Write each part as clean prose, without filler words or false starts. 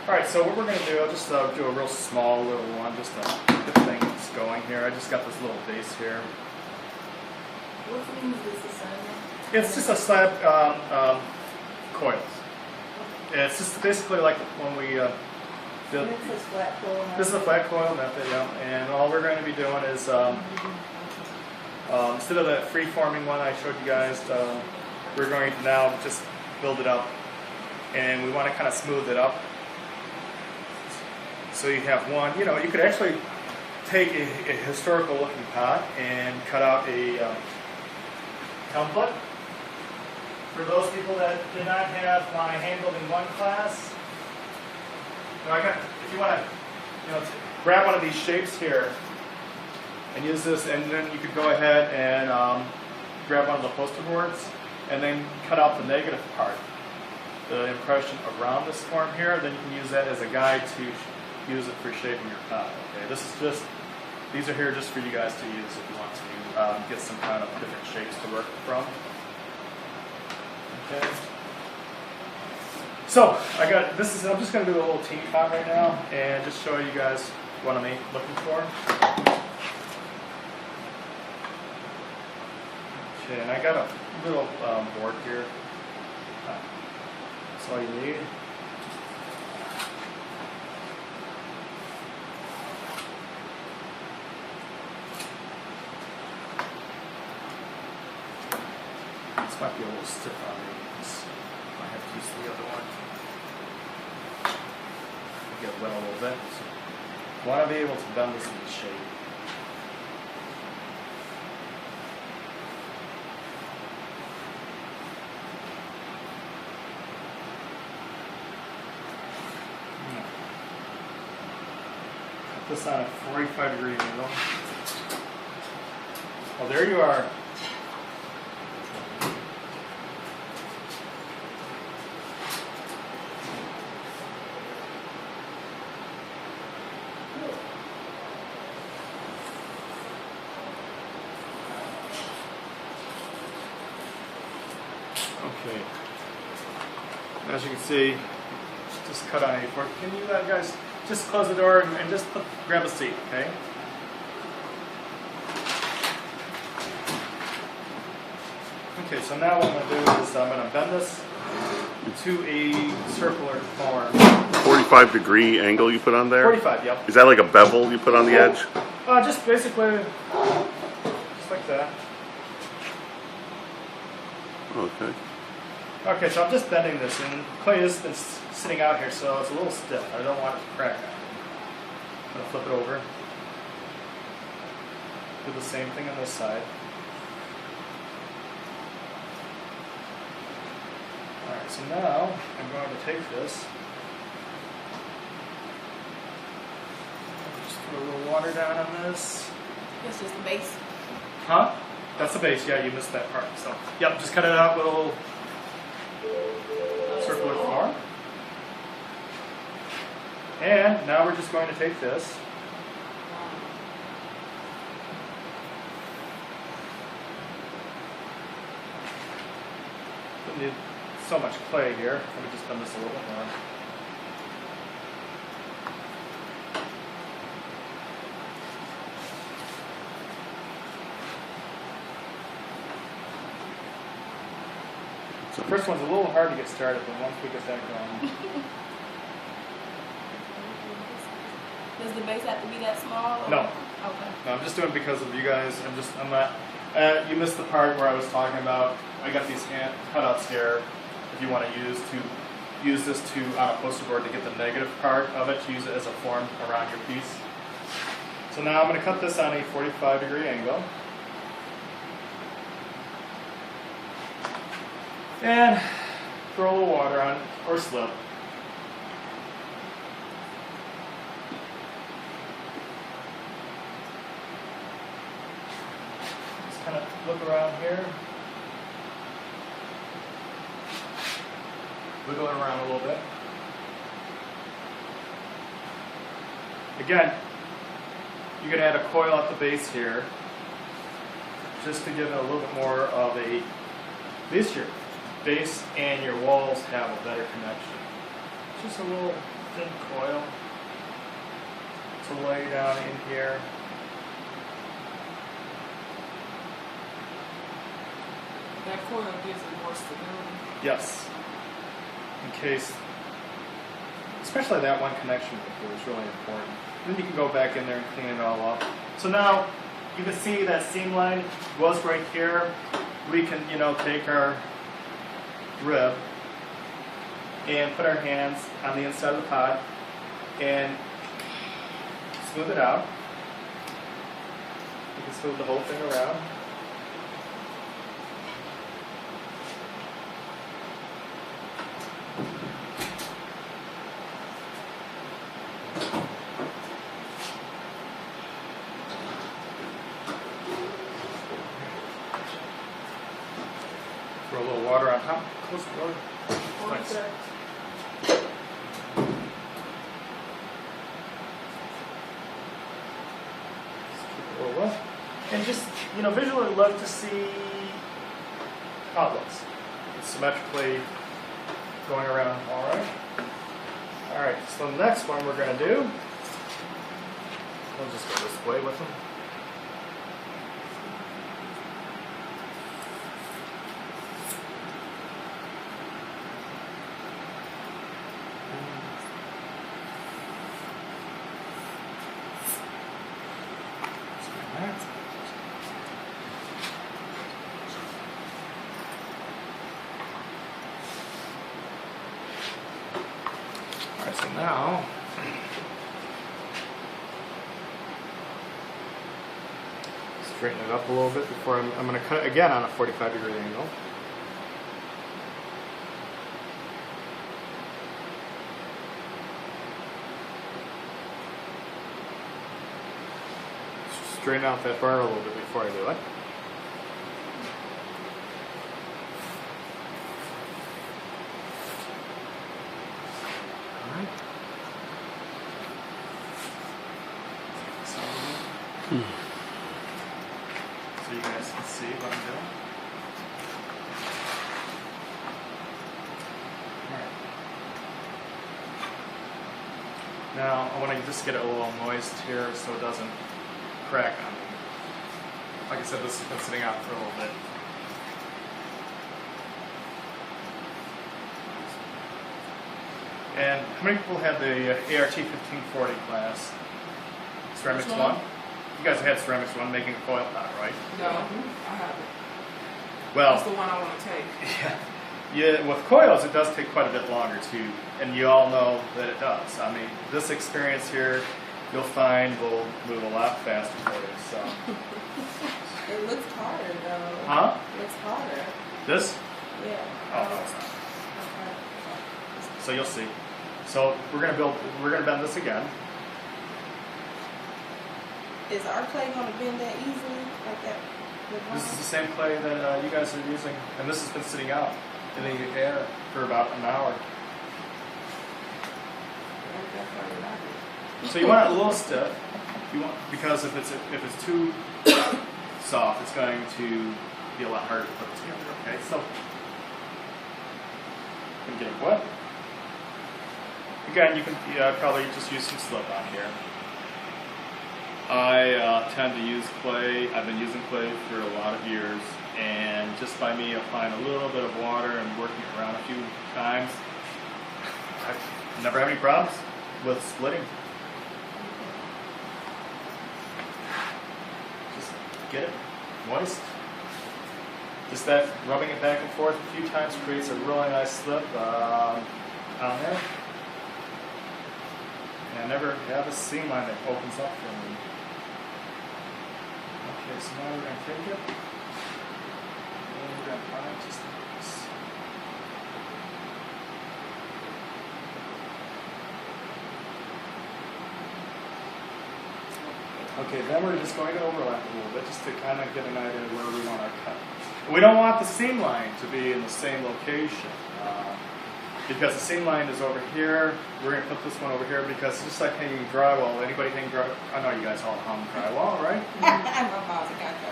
Alright, so what we're going to do, I'll just do a real small little one just to get things going here. I just got this little base here. What's the name of this assignment? It's just a slab coils. It's just basically like when we build. This is flat coil. This is a flat coil method, yeah. And all we're going to be doing is instead of that free-forming one I showed you guys, we're going to now just build it up, and we want to kind of smooth it up. So you have one. You know, you could actually take a historical-looking pot and cut out a template. For those people that did not have my hand building 1 class, if you want to, grab one of these shapes here and use this, and then you could go ahead and grab one of the poster boards and then cut out the negative part, the impression around this form here. Then you can use that as a guide to use it for shaping your pot. Okay, these are here just for you guys to use if you want to get some kind of different shapes to work from. Okay. So I got this. I'm just going to do a little teeny pot right now and just show you guys what I'm looking for. Okay, and I got a little board here. That's all you need. This might be a little stiff on me. I have to use the other one. Get wet a little bit. So I want to be able to bend this into shape. Put this on a 45-degree angle. Well, there you are. Okay. As you can see, just cut on A4. Can you guys just close the door and just grab a seat, okay? Okay, so now what I'm going to do is I'm going to bend this to a circular form. 45-degree angle you put on there? 45, yep. Is that like a bevel you put on the edge? Just basically, just like that. Okay. Okay, so I'm just bending this, and clay has been sitting out here, so it's a little stiff. I don't want it to crack. I'm going to flip it over. Do the same thing on this side. Alright, so now I'm going to take this. Just put a little water down on this. That's just the base. Huh? That's the base, yeah, you missed that part. So, yep, just cut it out little circular form. And now we're just going to take this. Don't need so much clay here. Let me just bend this a little bit more. The first one's a little hard to get started, but once we get that going. Does the base have to be that small? Or? No. Okay. No, I'm just doing it because of you guys. I'm not, you missed the part where I was talking about, I got these cutouts here, if you want to use this on a poster board to get the negative part of it, to use it as a form around your piece. So now I'm going to cut this on a 45-degree angle. And throw a little water on it, or slip. Just kind of look around here. Wiggle it around a little bit. Again, you can add a coil at the base here, just to give it a little bit more of a, this your base and your walls have a better connection. Just a little thin coil to lay down in here. That coil gives it more stability. Yes. In case, especially that one connection is really important. Then you can go back in there and clean it all up. So now you can see that seam line was right here. We can, take our rib and put our hands on the inside of the pod and smooth it out. You can smooth the whole thing around. Throw a little water on top. Close the door. Thanks. And just, visually look to see how it looks. It's symmetrically going around, all right? All right, so the next one we're going to do, we'll just go this way with them. Alright, so now straighten it up a little bit before I'm going to cut it again on a 45-degree angle. Straighten out that burr a little bit before I do it. Alright. So you guys can see what I'm doing. Alright. Now I want to just get it a little moist here so it doesn't crack on me. Like I said, this has been sitting out for a little bit. And how many people had the ART 1540 class? Ceramics 1? You guys had Ceramics 1 making a coil pot, right? No, I haven't. Well, That's the one I want to take. yeah, with coils it does take quite a bit longer too, and you all know that it does. I mean, this experience here, you'll find will move a lot faster for you. So. It looks harder though. Huh? It looks harder. This? Yeah. Oh, no, it's not. Okay. So you'll see. So we're gonna bend this again. Is our clay going to bend that easily like that? with This is mine? the same clay that you guys are using, and this has been sitting out in the air for about an hour. That's what I like. So you want it a little stiff. Because if it's too soft, it's going to be a lot harder to put together. Okay, so you can get it wet. Again, you can probably just use some slip on here. I tend to use clay. I've been using clay for a lot of years, and just by me applying a little bit of water and working it around a few times, I've never had any problems with splitting. Just get it moist. Just that rubbing it back and forth a few times creates a really nice slip on there. And I never have a seam line that opens up for me. Okay, so now we're going to take it, and we're going to apply it just like this. Okay, then we're just going to overlap a little bit just to kind of get an idea of where we want our cut. We don't want the seam line to be in the same location. Because the seam line is over here, we're going to put this one over here because just like hanging drywall, anybody hang drywall? I know you guys all hung drywall, right?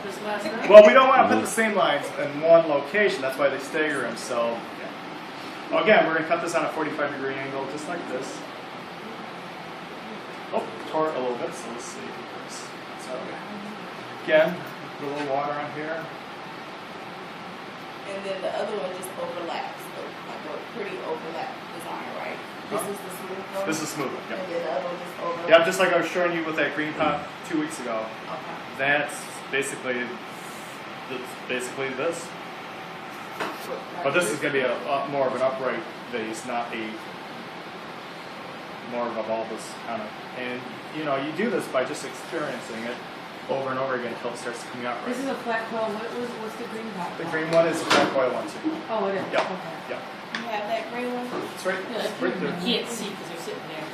This last night? Well, we don't want to put the seam lines in one location. That's why they stagger them. So, yeah. Well, again, we're going to cut this on a 45-degree angle just like this. retort a little bit, so let's see. So again, put a little water on here. And then the other one just overlaps, so like a pretty overlap design, right? This is the smooth one. This is smooth, yeah. And then the other one just overlaps. Yeah, just like I was showing you with that green pot 2 weeks ago. Okay. That's basically this. But this is going to be a more of an upright vase, not a more of a bulbous kind of. And you know, you do this by just experiencing it over and over again until it starts coming out right. This is a flat coil. What's the green pot? The green one is the black coil one too. Oh, it is? Yep. Okay. Yep. You have that green one? It's right, Yeah, it's right you there. can't see because they're sitting there.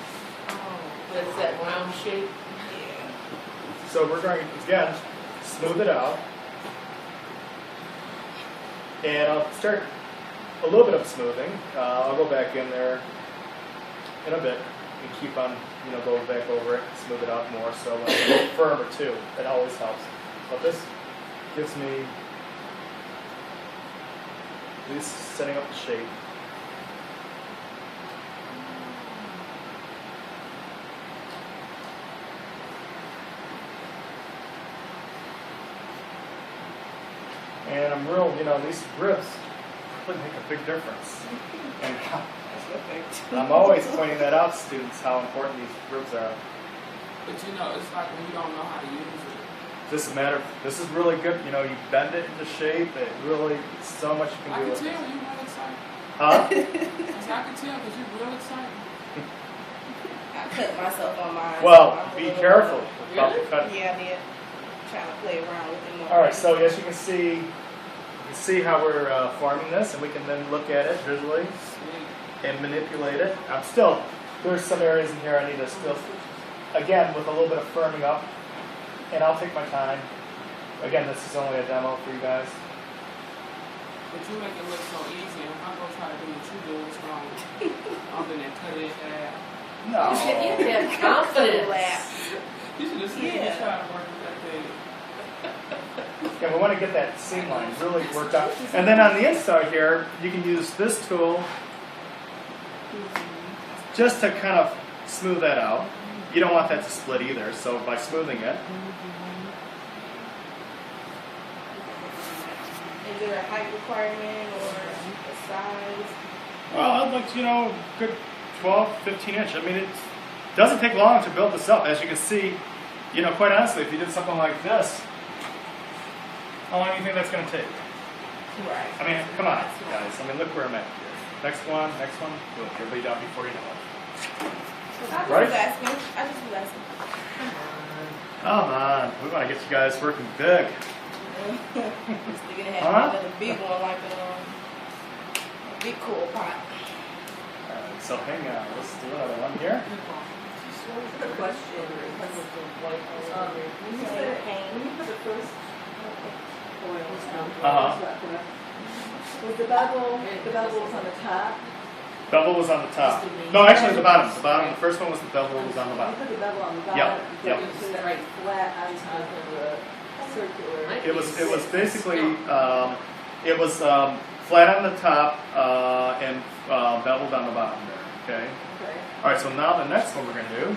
Oh. But it's that round shape. Yeah. So we're going to, again, smooth it out. And I'll start a little bit of smoothing. I'll go back in there in a bit and keep on, you know, going back over it, smooth it out more. So when it's a little firmer too, it always helps. But this gives me at least setting up the shape. And I'm real, you know, these ribs really make a big difference. And I'm always pointing that out to students, how important these ribs are. But you know, it's like when you don't know how to use it. This is matter. This is really good. You know, you bend it into shape. It really, so much you I can do can with tell it. you're real excited. Huh? I can tell because you're real excited. I cut myself on mine. Well, so I'm a be little- careful about the cut. Yeah, I did. Trying to play around with it more. All right. So as you can see how we're forming this, and we can then look at it visually and manipulate it. There's some areas in here I need to still, again, with a little bit of firming up, and I'll take my time. Again, this is only a demo for you guys. But you make it look so easy, and if I'm going to try to do what you do, it's wrong. I'm going to cut it in half. No. You should have confidence. You should have seen me try to work with that thing. Yeah, we want to get that seam line really worked out. And then on the inside here, you can use this tool just to kind of smooth that out. You don't want that to split either, so by smoothing it. Is there a height requirement or a size? Well, I'd like, you know, good 12, 15 inch. I mean, it doesn't take long to build this up. As you can see, you know, quite honestly, if you did something like this, how long do you think that's going to take? Right. I mean, come on, guys. I mean, look where I'm at here. Next one. Look, everybody down before you know it. I just was asking. Come on. We want to get you guys working big. Thinking it had Huh? another big one, like a big cool pot. Alright, so hang on. Let's do another one here. Good question. When you said when you put the first coils Uh-huh. was the bevel was on the top? Bevel was on the top. No, actually the bottom. The first one was the bevel was on the You bottom. put the bevel on the bottom. Yep, yep. You put it right flat on top of the circular. It was basically it was flat on the top and beveled on the bottom there. Okay. Okay. All right. So now the next one we're going to do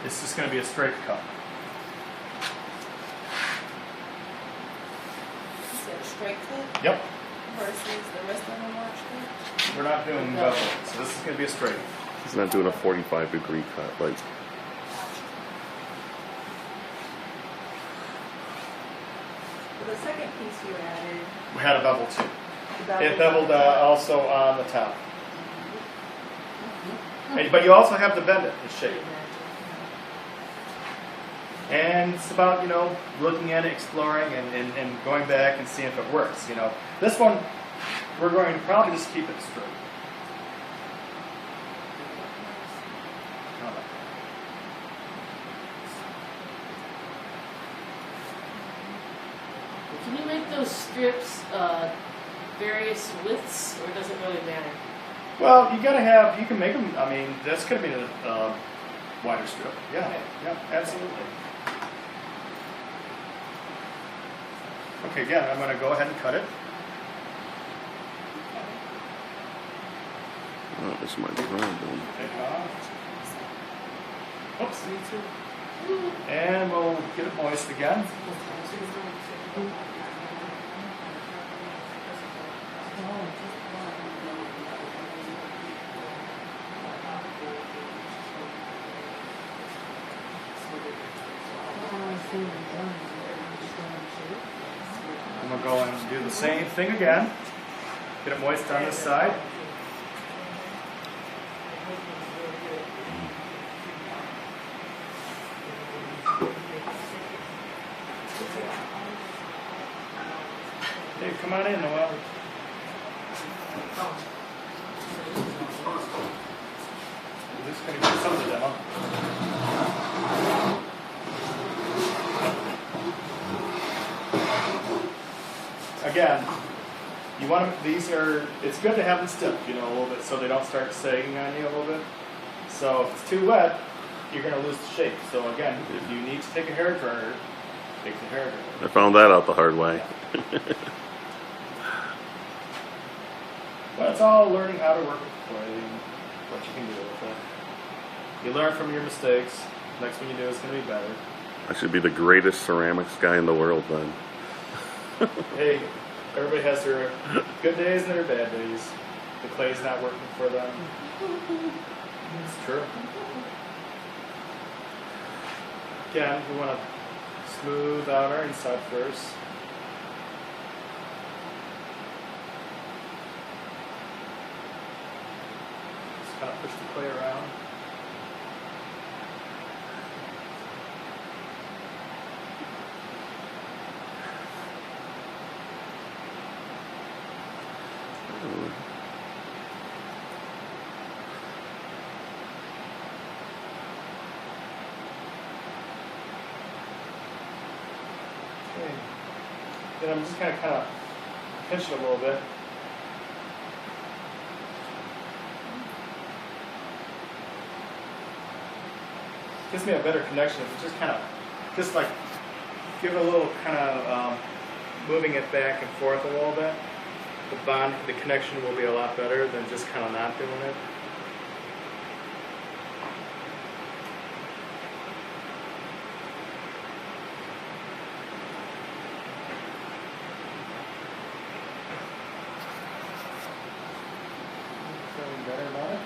is just going to be a straight cut. You said a straight cut Yep. versus the rest of them are straight. We're not doing bevel, so this is going to be a straight. He's not doing a 45-degree cut. Like, Well, the second piece you added, We had a bevel too. the bevel It beveled on the top. also on the top. But you also have to bend it in shape. And it's about, you know, looking at it, exploring, and going back and seeing if it works, you know. This one, we're going to probably just keep it straight. Can you make those strips various widths, or does it really matter? Well, you gotta have, you can make them, I mean, that's gonna be a wider strip. Yeah, yeah, absolutely. Okay, again, I'm gonna go ahead and cut it. oh, this is my problem. Take it off. Oops. Me too. And we'll get it moist again. And we'll go and do the same thing again. Get it moist on this side. Hey, come on in, Noel. We're just going to get some of the demo. Again, you want to, these are, it's good to have them stiff, you know, a little bit so they don't start sagging on you a little bit. So if it's too wet, you're going to lose the shape. So again, if you need to take a hair dryer, take the hair dryer. I found that out the hard way. But it's all learning how to work with clay and what you can do with it. You learn from your mistakes. Next one you do is going to be better. I should be the greatest ceramics guy in the world then. Hey, everybody has their good days and their bad days. The clay's not working for them. It's true. Again, we want to smooth out our inside first. Just kind of push the clay around. Okay. Then I'm just kind of pinch it a little bit. Gives me a better connection if it just like give it a little kind of moving it back and forth a little bit. The connection will be a lot better than just kind of not doing it. Feeling better about it?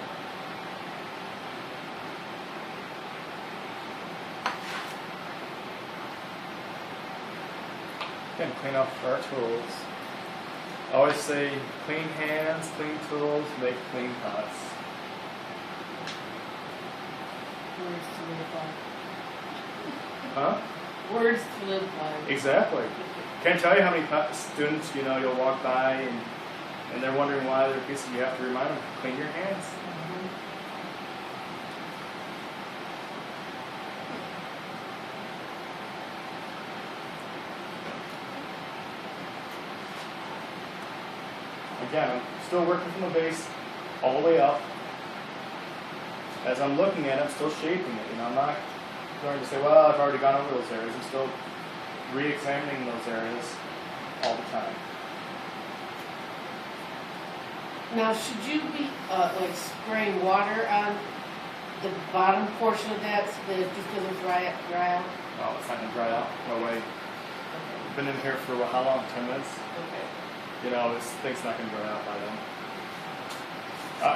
Again, clean up our tools. I always say, clean hands, clean tools, make clean pots. Words to live by. Huh? Words to live by. Exactly. Can't tell you how many students, you know, you'll walk by and they're wondering why they're pieces. You have to remind them to clean your hands. Again, I'm still working from the base all the way up. As I'm looking at it, I'm still shaping it. You know, I'm not going to say, well, I've already gone over those areas. I'm still re-examining those areas all the time. Now, should you be like spraying water on the bottom portion of that so that it just doesn't dry out? Oh, it's not going to dry out. No way. Been in here for how long? 10 minutes? Okay. You know, this thing's not going to dry out by then.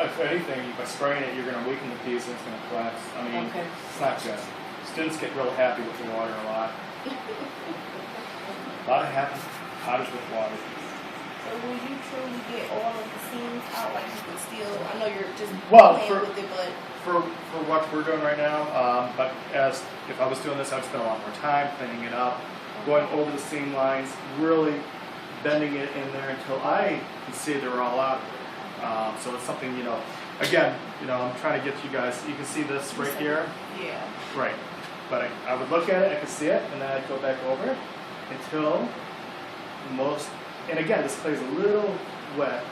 If anything, by spraying it, you're going to weaken the piece and it's going to collapse. I mean, Okay. it's not good. Students get real happy with the water a lot. A lot of happy cottage with water. So will you truly get all of the seams out? Like you can still, I know you're just Well, playing with it, but For what we're doing right now, but as if I was doing this, I'd spend a lot more time cleaning it up, going over the seam lines, really bending it in there until I can see they're all out. So it's something, you know, again, you know, I'm trying to get you guys, you can see this right here. yeah. Right. But I would look at it, I could see it, and then I'd go back over it until most, and again, this clay's a little wet,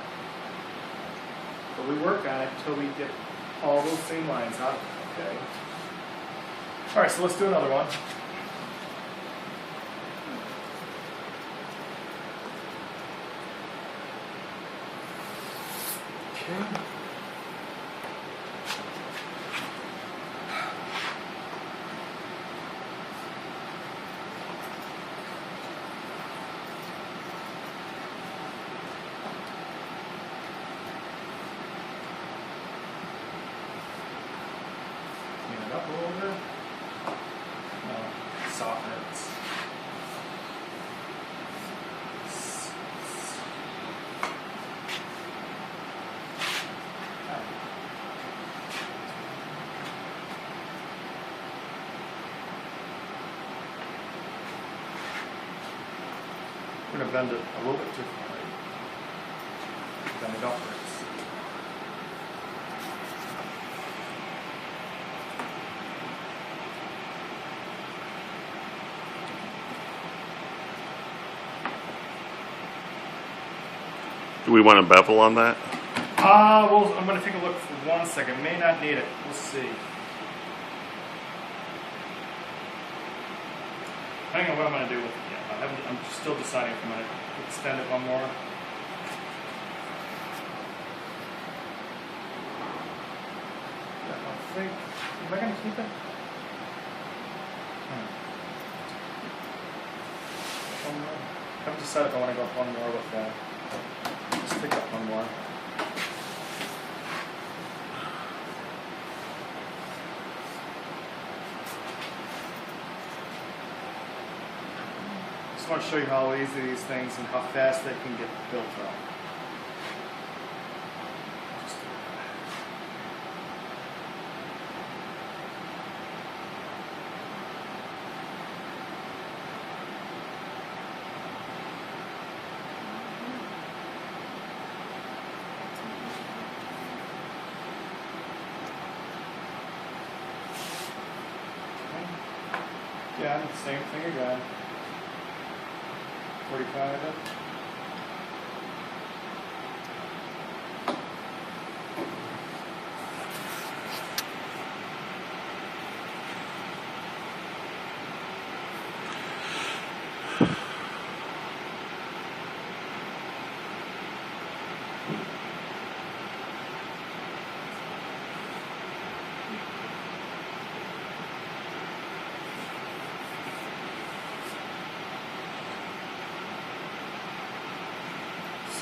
but we work on it until we get all those seam lines out. Okay. All right, so let's do another one. Okay. bend it a little bit too far. Bend it upwards. Do we want a bevel on that? Well, I'm going to take a look for 1 second. May not need it. We'll see. Depending on what I'm going to do with it. Yeah, I'm still deciding if I'm going to extend it one more. Yeah, I think. Am I going to keep it? One more. I haven't decided if I want to go one more with that. Just pick up one more. Just want to show you how easy these things and how fast they can get built up. Just do that. Yeah, same thing again. 45 of it.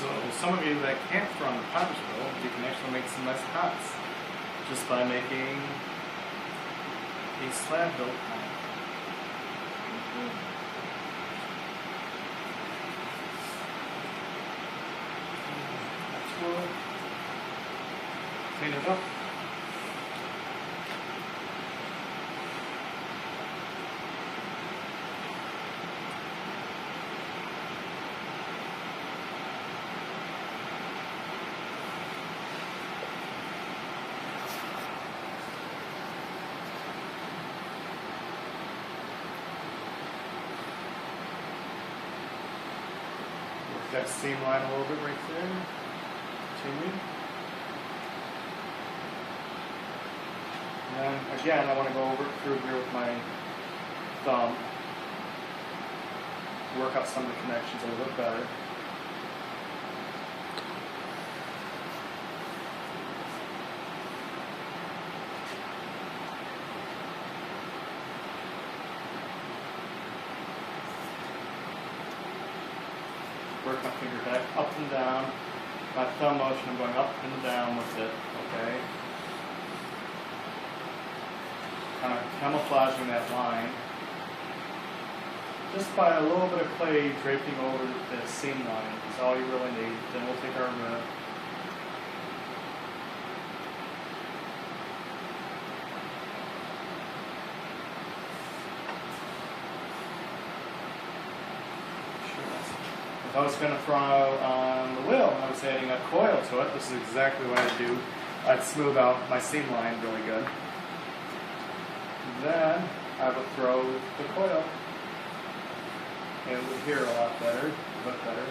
So some of you that can't throw on the potter's wheel, you can actually make some nice pots just by making a slab built pot. We'll clean it up. That seam line a little bit right there. Continue. And then again, I want to go over through here with my thumb. Work out some of the connections a little bit better. Work my finger back up and down. My thumb motion, I'm going up and down with it, okay? Kind of camouflaging that line. Just by a little bit of clay draping over the seam line is all you really need. Then we'll take our if I was going to throw on the wheel and I was adding a coil to it, this is exactly what I'd do. I'd smooth out my seam line really good. Then I would throw the coil. And it would hear a lot better, look better.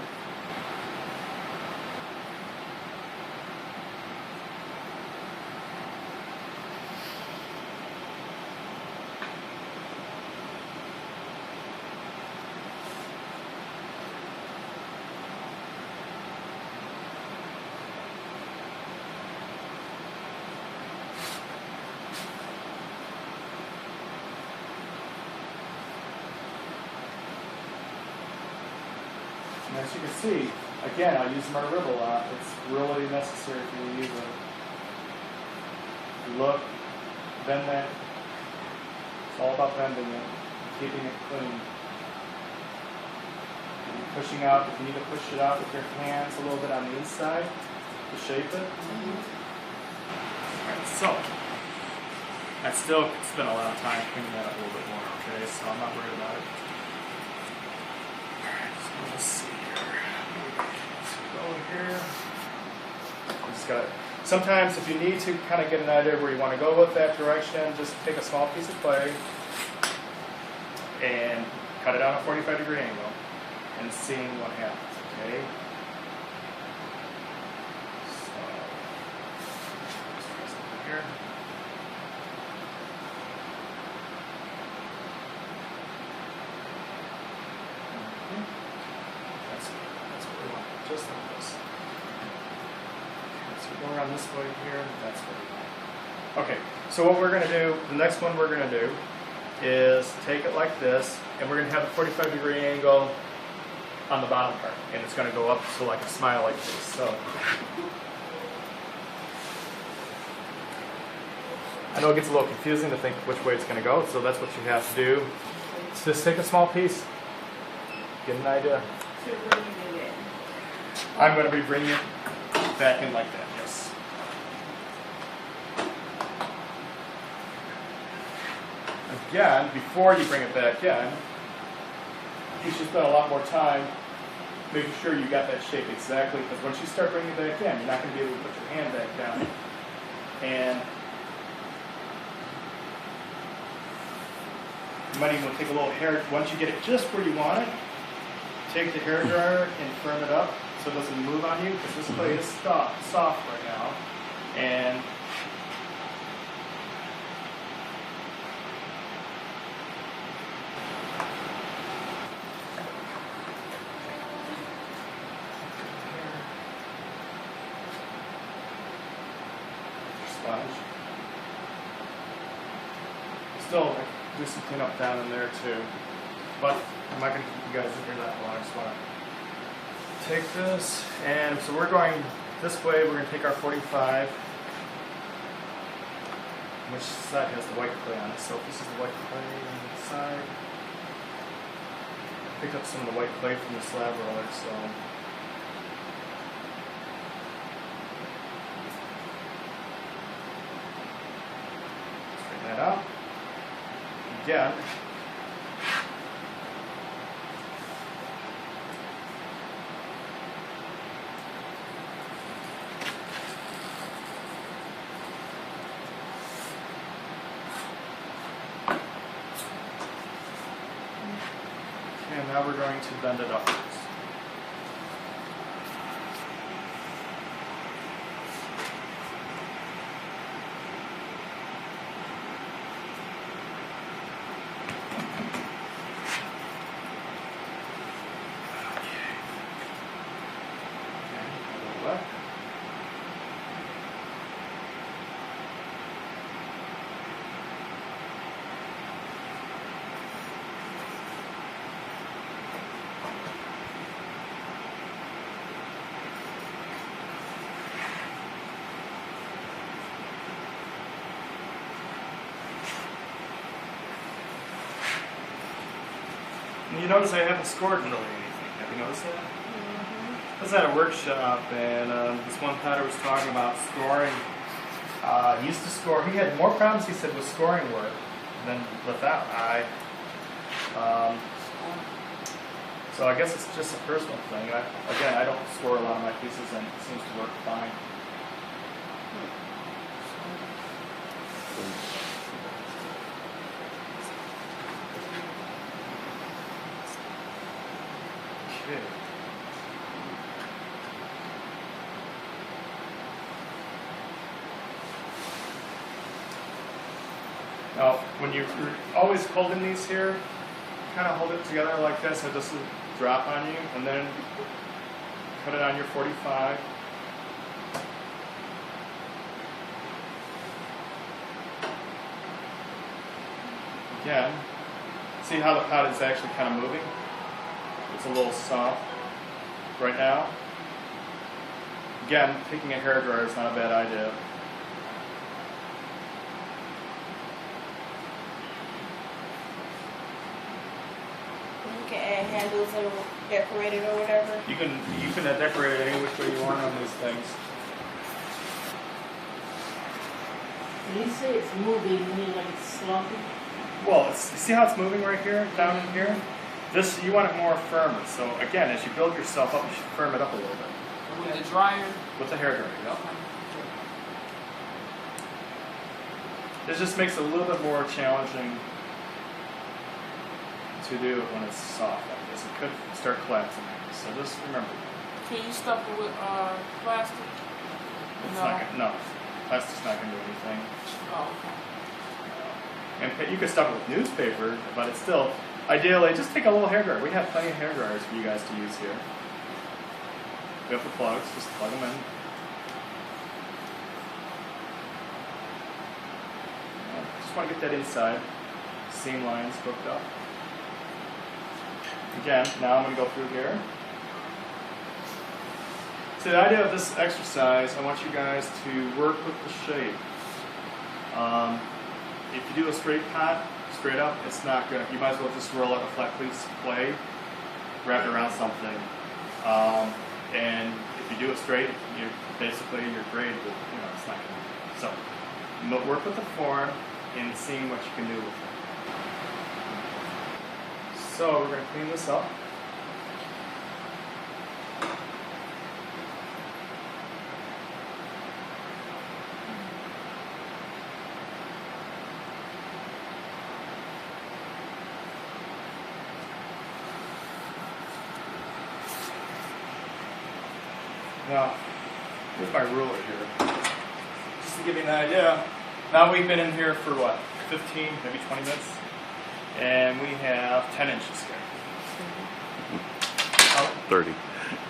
And as you can see, again, I use my rib a lot. It's really necessary for me to use it. Look, bend that. It's all about bending it, keeping it clean. And you're pushing out, if you need to push it out with your hands a little bit on the inside to shape it. Alright, so, I still could spend a lot of time cleaning that up a little bit more, okay? So I'm not worried about it. Alright, Let's see here. Let's go here. You just gotta, sometimes if you need to kind of get an idea where you want to go with that direction, just take a small piece of clay and cut it on a 45-degree angle and seeing what happens, okay? So, just press it here. That's what we want, just like this. Okay, so we're going around this way here, that's what we want. Okay, so what we're going to do, the next one we're going to do is take it like this, and we're going to have a 45-degree angle on the bottom part, and it's going to go up to like a smile like this. So I know it gets a little confusing to think which way it's going to go, so that's what you have to do. Just take a small piece, get an idea. So bring it in. I'm going to be bringing it back in like that, yes. Again, before you bring it back in, you should spend a lot more time making sure you got that shape exactly, because once you start bringing it back in, you're not going to be able to put your hand back down. And you might even want to take a little hair, once you get it just where you want it, take the hair dryer and firm it up so it doesn't move on you, because this clay is soft right now. And sponge. Still do some cleanup down in there too, but I'm not going to keep you guys in here that long. I just want to take this, and so we're going this way. We're going to take our 45. Which side has the white clay on it? So if this is the white clay on the side, I picked up some of the white clay from the slab roller, so. Straighten that out. Again. And now we're going to bend it upwards. And you notice I haven't scored really anything. Have you noticed that? I was at a workshop, and this one potter was talking about scoring. He used to score. He had more problems, he said, with scoring work than without. So I guess it's just a personal thing. Again, I don't score a lot of my pieces, and it seems to work fine. Okay. Now, when you're always holding these here, kind of hold it together like this, and it doesn't drop on you, and then put it on your 45. Again, see how the pot is actually kind of moving? It's a little soft right now. Again, taking a hairdryer is not a bad idea. You can add handles or decorate it or whatever. You can decorate it any which way you want on these things. When you say it's moving, you mean like it's slumping? Well, see how it's moving right here, down in here? This, you want it more firmer. So again, as you build yourself up, you should firm it up a little bit. With the dryer. With the hair dryer, yep. Okay. This just makes it a little bit more challenging to do it when it's soft like this. It could start collapsing. So just remember. Can you stuff it with plastic? It's not gonna, no, plastic's not going to do anything. Oh, okay. And you could stuff it with newspaper, but it's still, ideally, just take a little hair dryer. We have plenty of hair dryers for you guys to use here. We have the plugs, just plug them in. Just want to get that inside seam lines hooked up. Again, now I'm going to go through here. So the idea of this exercise, I want you guys to work with the shape. If you do a straight pot, straight up, it's not good. You might as well just roll out a flat piece of clay, wrap it around something. And if you do it straight, you're basically your grade, it's not going to. So, work with the form and seeing what you can do with it. So we're going to clean this up. Now, here's my ruler here. Just to give you an idea, now we've been in here for what, 15, maybe 20 minutes? And we have 10 inches here. How, 30.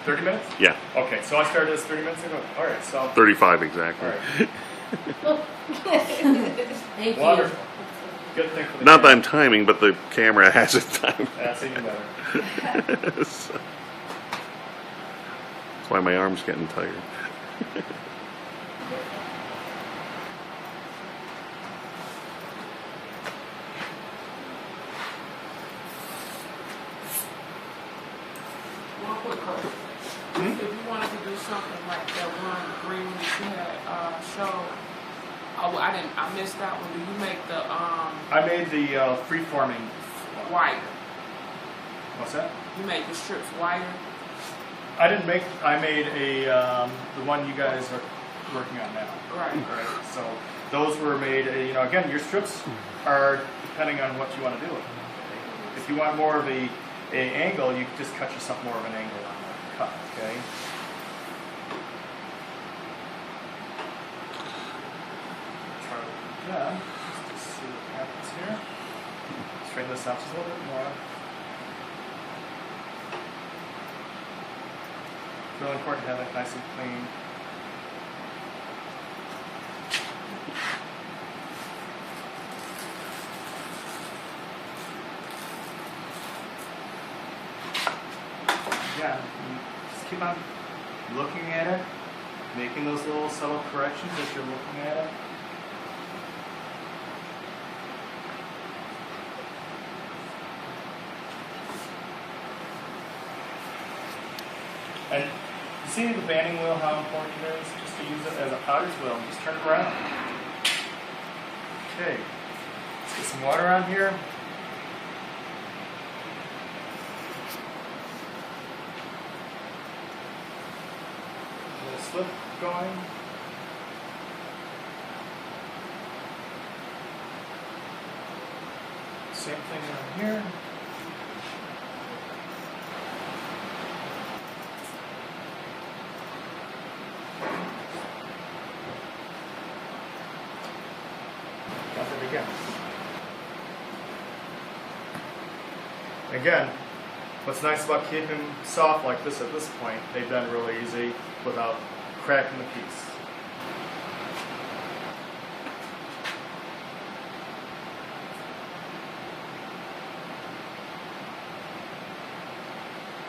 30 minutes? Yeah, Okay, so I started this 30 minutes ago. All right, so, 35 exactly. all right, Thank you. wonderful. Good thing for the Not that camera. I'm timing, but the camera has it timed. That's even better. So- That's why my arm's getting tired. One quick question. If you wanted to do something like that one green that you had showed, I missed that one. Do you make the I made the free-forming. wider? What's that? You make the strips wider? I didn't make. I made the one you guys are working on now. Right. Right. So those were made. Again, your strips are depending on what you want to do with them. If you want more of a angle, you just cut yourself more of an angle on the cut. Okay. Try it again, just to see what happens here. Straighten this out just a little bit more. It's really important to have that nice and clean. Again, you just keep on looking at it, making those little subtle corrections as you're looking at it. And you see the banding wheel, how important it is just to use it as a potter's wheel and just turn it around. Okay, let's get some water on here. A little slip going. Same thing on here. Again, what's nice about keeping them soft like this at this point, they've done really easy without cracking the piece.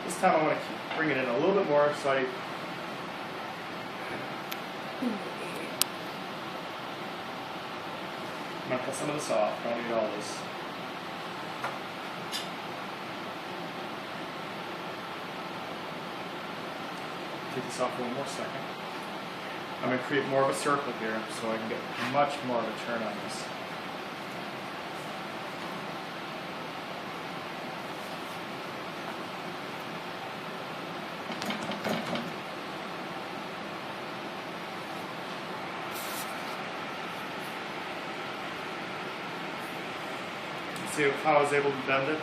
This time I want to bring it in a little bit more so I'm going to cut some of this off, don't need all this. Take this off for one more second. I'm going to create more of a circle here so I can get much more of a turn on this. See how I was able to bend it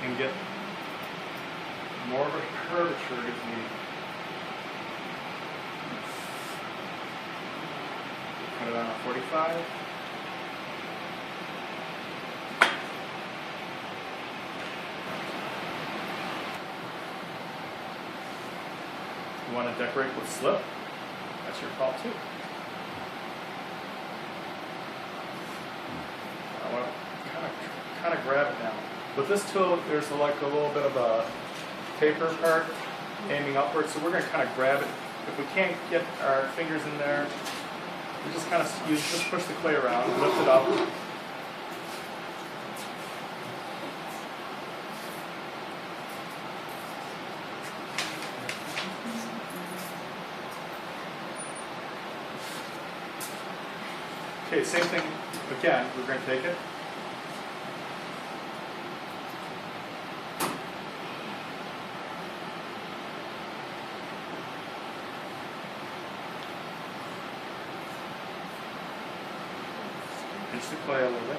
and get more of a curvature if needed. Cut it on a 45. You want to decorate with slip? That's your call too. I want to kind of grab it now. With this tool, there's like a little bit of a taper part aiming upwards, so we're going to kind of grab it. If we can't get our fingers in there, we just kind of just push the clay around, lift it up. Okay, same thing again, we're going to take it. Pinch the clay a little bit.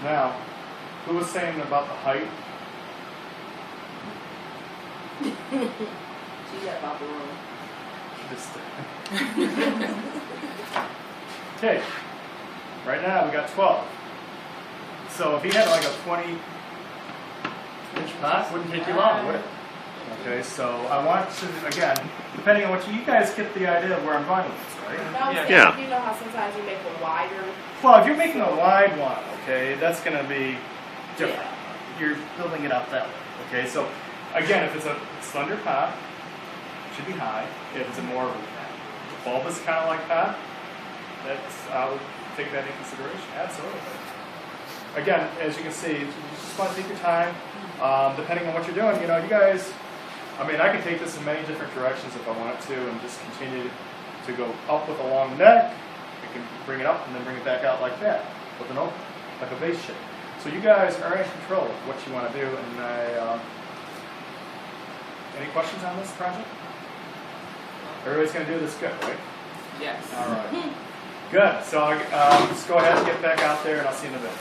Now, who was saying about the height? She got about the room. Okay, right now we got 12. So if you had like a 20-inch pot, wouldn't take you long, would it? Okay, so I want to, again, depending on what you guys get the idea of where I'm going with this, right? No, Yeah. you know how sometimes you make a wider. Well, if you're making a wide one, okay, that's going to be different. You're building it up that way, okay? So again, if it's a slender pot, it should be high. If it's a more bulbous kind of like that, I would take that into consideration. Absolutely. Again, as you can see, you just want to take your time. Depending on what you're doing, you know, you guys, I mean, I can take this in many different directions if I wanted to and just continue to go up with a long neck. I can bring it up and then bring it back out like that, with an open, like a vase shape. So you guys are in control of what you want to do. And any questions on this project? Everybody's going to do this good, right? Yes. All right. Good. So just go ahead and get back out there, and I'll see you in a bit.